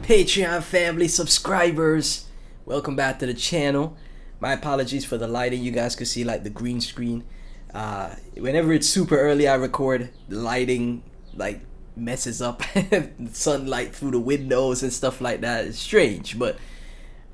Patreon family, subscribers, welcome back to the channel. My apologies for the lighting. You guys could see like the green screen. Whenever it's super early I record, the lighting like messes up sunlight through the windows and stuff like that. It's strange, but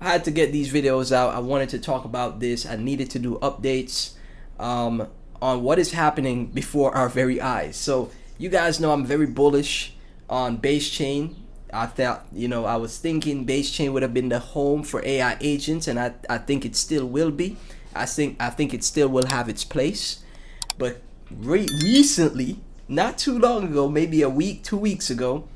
I had to get these videos out. I wanted to talk about this. I needed to do updates on what is happening before our very eyes. So you guys know I'm very bullish on base chain. I thought, I was thinking base chain would have been the home for AI agents, and I think it still will be. I think it still will have its place. But recently, not too long ago, maybe a week, 2 weeks ago,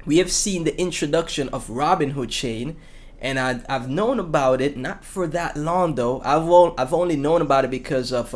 we have seen the introduction of Robinhood Chain, and I've known about it not for that long though. I've only known about it because of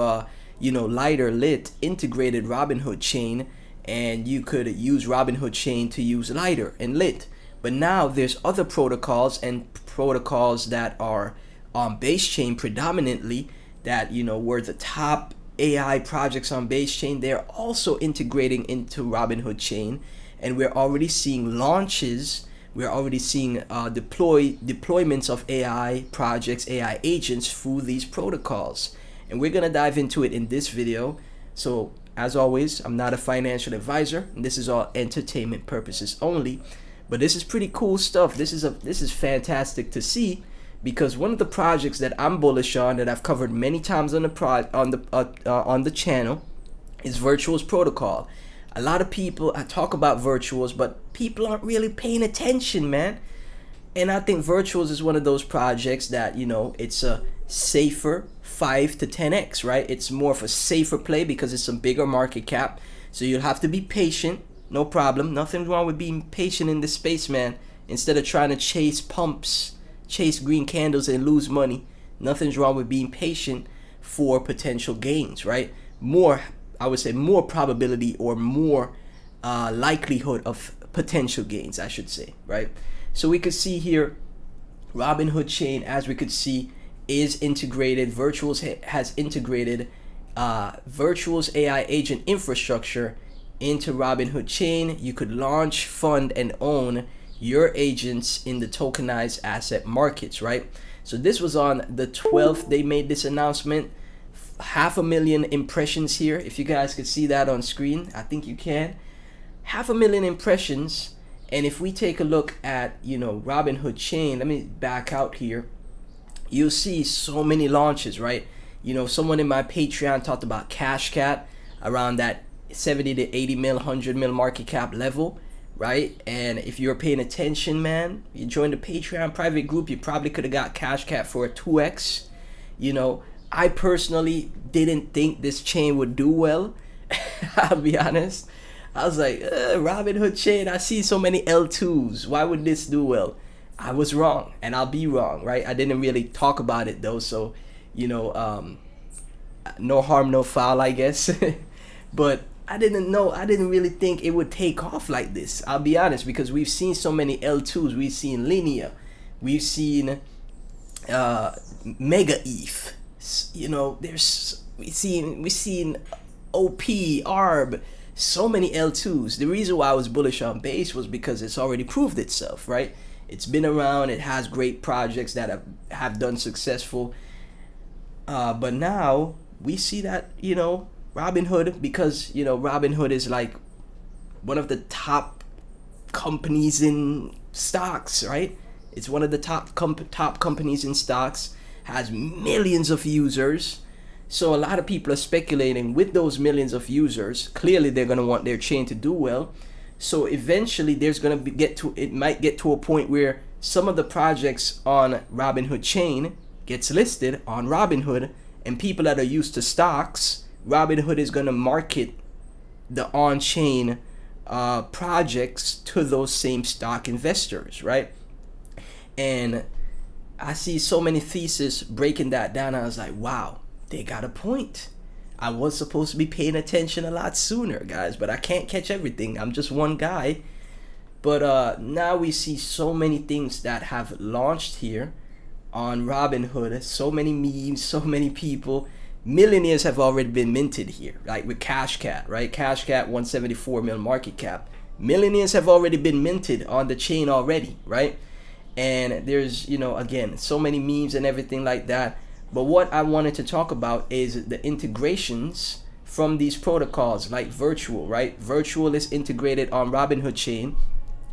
Lighter Lit integrated Robinhood Chain, and you could use Robinhood Chain to use Lighter and Lit. But now there's other protocols that are on base chain predominantly that were the top AI projects on base chain. They're also integrating into Robinhood Chain, and we're already seeing launches. We're already seeing deployments of AI projects, AI agents through these protocols, and we're gonna dive into it in this video. So as always, I'm not a financial advisor, and this is all entertainment purposes only. But this is pretty cool stuff. This is fantastic to see, because one of the projects that I'm bullish on, that I've covered many times on the channel, is Virtuals Protocol. A lot of people, I talk about Virtuals, but people aren't really paying attention, man. And I think Virtuals is one of those projects that, it's a safer 5 to 10x, right? It's more of a safer play because it's a bigger market cap. So you'll have to be patient. No problem. Nothing wrong with being patient in this space, man. Instead of trying to chase pumps, chase green candles and lose money. Nothing's wrong with being patient for potential gains, right? I would say more probability, or more likelihood of potential gains, I should say, right? So we could see here Robinhood Chain, as we could see, is integrated. Virtuals has integrated Virtuals AI agent infrastructure into Robinhood Chain. You could launch, fund, and own your agents in the tokenized asset markets, right? So this was on the 12th. They made this announcement. 500,000 impressions here. If you guys could see that on screen, I think you can. 500,000 impressions. And if we take a look at Robinhood Chain, let me back out here. You'll see so many launches, right? Someone in my Patreon talked about Cash Cat around that 70 to 80 mil, 100 mil market cap level, right? And if you're paying attention, man, you joined the Patreon private group, you probably could have got Cash Cat for a 2x. I personally didn't think this chain would do well. I'll be honest. I was like, Robinhood Chain, I see so many L2s. Why would this do well? I was wrong, and I'll be wrong, right? I didn't really talk about it though, so no harm, no foul, I guess. But I didn't really think it would take off like this. I'll be honest, because we've seen so many L2s. We've seen Linea, we've seen Mega ETH. We've seen OP, ARB, so many L2s. The reason why I was bullish on base was because it's already proved itself, right? It's been around, it has great projects that have done successful. But now we see that, Robinhood, because, Robinhood is like one of the top companies in stocks, right? It's one of the top companies in stocks, has millions of users. So a lot of people are speculating with those millions of users. Clearly, they're going to want their chain to do well. So eventually, it might get to a point where some of the projects on Robinhood Chain gets listed on Robinhood, and people that are used to stocks, Robinhood is going to market the on-chain projects to those same stock investors, right? And I see so many theses breaking that down. I was like, wow, they got a point. I was supposed to be paying attention a lot sooner, guys, but I can't catch everything. I'm just one guy. But now we see so many things that have launched here on Robinhood. So many memes, so many people. Millionaires have already been minted here, like with Cash Cat, right? Cash Cat 174 mil market cap. Millionaires have already been minted on the chain already, right? And there's, you know, again, so many memes and everything like that. But what I wanted to talk about is the integrations from these protocols like Virtual, right? Virtual is integrated on Robinhood Chain,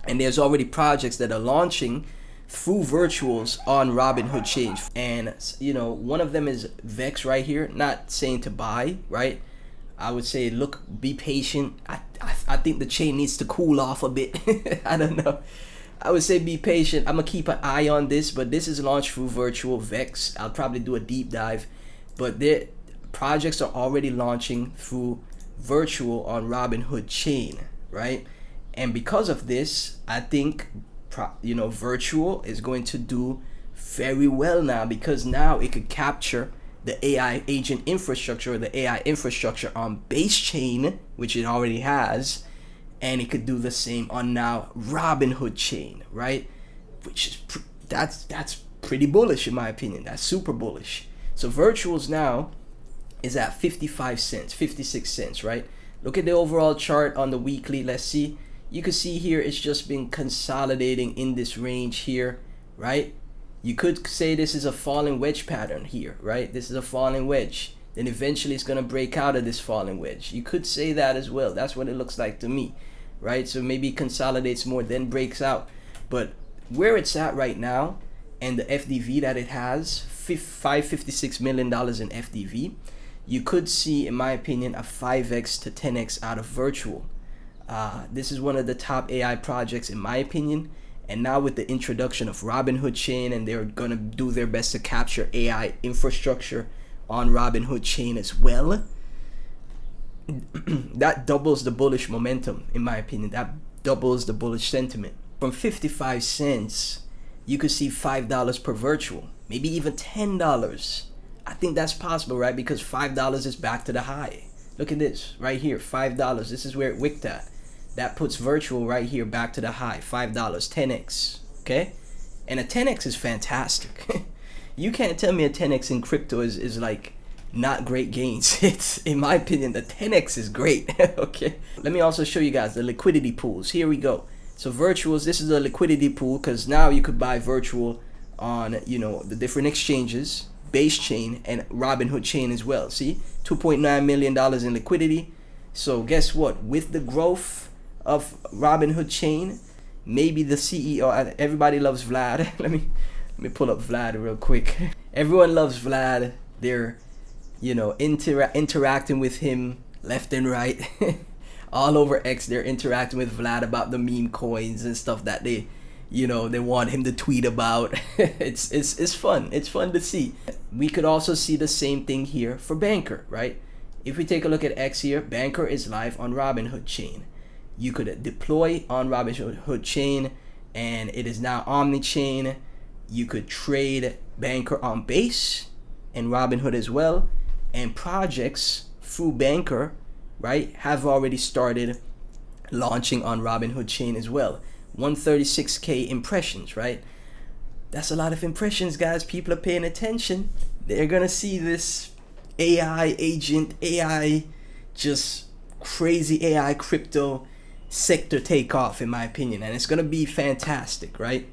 and there's already projects that are launching through Virtuals on Robinhood Chain. And, you know, one of them is Vex right here. Not saying to buy, right? I would say, look, be patient. I think the chain needs to cool off a bit. I don't know. I would say be patient. I'm gonna keep an eye on this, but this is launched through Virtual Vex. I'll probably do a deep dive, but their projects are already launching through Virtual on Robinhood Chain, right? And because of this, I think you know, Virtual is going to do very well now, because now it could capture the AI agent infrastructure, or the AI infrastructure on base chain, which it already has, and it could do the same on now Robinhood Chain, right? Which is that's pretty bullish in my opinion. That's super bullish. So Virtuals now is at 55 cents, 56 cents, right? Look at the overall chart on the weekly. Let's see. You can see here it's just been consolidating in this range here, right? You could say this is a falling wedge pattern here, right? This is a falling wedge. Then eventually it's going to break out of this falling wedge. You could say that as well. That's what it looks like to me, right? So maybe it consolidates more, then breaks out. But where it's at right now, and the FDV that it has, $556 million in FDV, you could see, in my opinion, a 5x to 10x out of Virtual. This is one of the top AI projects in my opinion. And now with the introduction of Robinhood Chain, and they're gonna do their best to capture AI infrastructure on Robinhood Chain as well, that doubles the bullish momentum in my opinion. That doubles the bullish sentiment. From 55 cents, you could see $5 per Virtual, maybe even $10. I think that's possible, right? Because $5 is back to the high. Look at this right here, $5. This is where it wicked at. That puts Virtual right here back to the high, $5, 10x, okay? And a 10x is fantastic. You can't tell me a 10x in crypto is like not great gains. It's, in my opinion, the 10x is great, okay? Let me also show you guys the liquidity pools. Here we go. So Virtuals, this is a liquidity pool, because now you could buy Virtual on, you know, the different exchanges, base chain and Robinhood Chain as well. See, $2.9 million in liquidity. So guess what? With the growth of Robinhood Chain, maybe the CEO, everybody loves Vlad. let me pull up Vlad real quick. Everyone loves Vlad. They're, you know, interacting with him left and right. All over X, they're interacting with Vlad about the meme coins and stuff that they, you know, they want him to tweet about. It's fun. It's fun to see. We could also see the same thing here for Bankr, right? If we take a look at X here, Bankr is live on Robinhood Chain. You could deploy on Robinhood Chain, and it is now omni-chain. You could trade Bankr on base and Robinhood as well. And projects through Bankr, right, have already started launching on Robinhood Chain as well. 136K impressions, right? That's a lot of impressions, guys. People are paying attention. They're gonna see this AI agent, AI, just crazy AI crypto sector take off, in my opinion, and it's gonna be fantastic, right?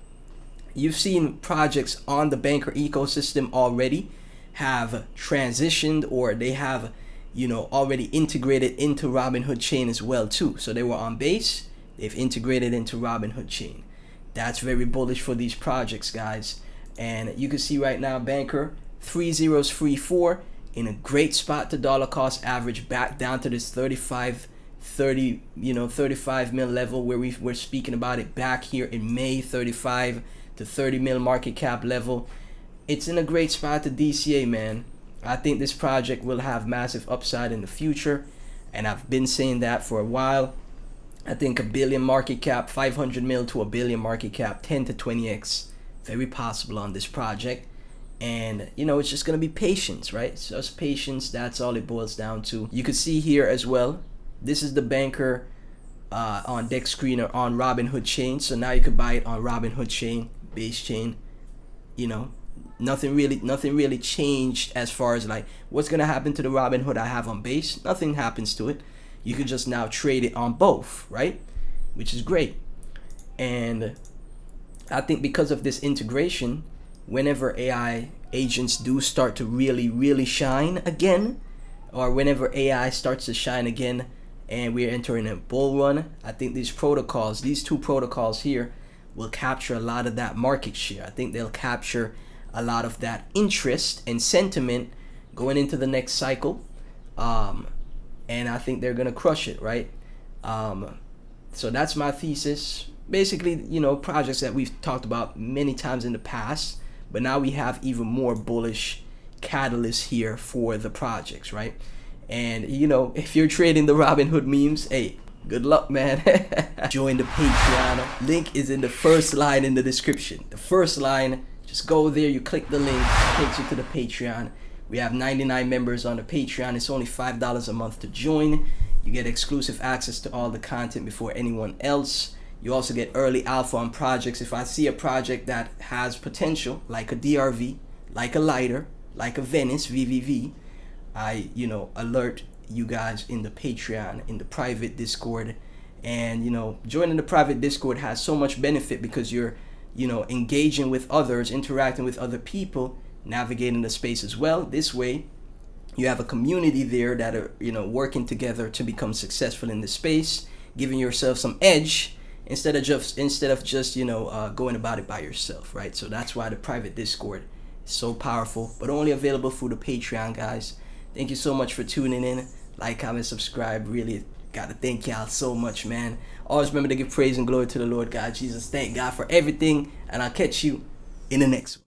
You've seen projects on the Bankr ecosystem already have transitioned, or they have, you know, already integrated into Robinhood Chain as well too. So they were on base, they've integrated into Robinhood Chain. That's very bullish for these projects, guys. And you can see right now Bankr 3034 in a great spot to dollar cost average, back down to this 35 mil level where we were speaking about it back here in May, 35 to 30 mil market cap level. It's in a great spot to DCA, man. I think this project will have massive upside in the future, and I've been saying that for a while. I think a billion market cap, 500 mil to a billion market cap, 10 to 20x, very possible on this project. And you know, it's just gonna be patience, right? It's just patience. That's all it boils down to. You can see here as well, this is the Bankr on deck screener on Robinhood Chain. So now you can buy it on Robinhood Chain, base chain. You know, nothing really changed as far as like what's gonna happen to the Robinhood I have on base. Nothing happens to it. You could just now trade it on both, right? which is great. And I think because of this integration, whenever AI agents do start to really shine again, or whenever AI starts to shine again and we're entering a bull run, I think these protocols, these two protocols here, will capture a lot of that market share. I think they'll capture a lot of that interest and sentiment going into the next cycle. And I think they're gonna crush it, right? So that's my thesis. Basically, you know, projects that we've talked about many times in the past, but now we have even more bullish catalysts here for the projects, right? And you know, if you're trading the Robinhood memes, hey, good luck, man. Join the Patreon. Link is in the first line in the description. The first line, just go there, you click the link, it takes you to the Patreon. We have 99 members on the Patreon. It's only $5 a month to join. You get exclusive access to all the content before anyone else. You also get early alpha on projects. If I see a project that has potential, like a DRV, like a lighter, like a Venice, VVV, I, you know, alert you guys in the Patreon, in the private Discord. And, you know, joining the private Discord has so much benefit because you're, you know, engaging with others, interacting with other people, navigating the space as well. This way, you have a community there that are, you know, working together to become successful in the space, giving yourself some edge instead of just you know, going about it by yourself, right? So that's why the private Discord is so powerful, but only available through the Patreon, guys. Thank you so much for tuning in. Like, comment, subscribe. Really gotta thank y'all so much, man. Always remember to give praise and glory to the Lord God Jesus. Thank God for everything, and I'll catch you in the next one.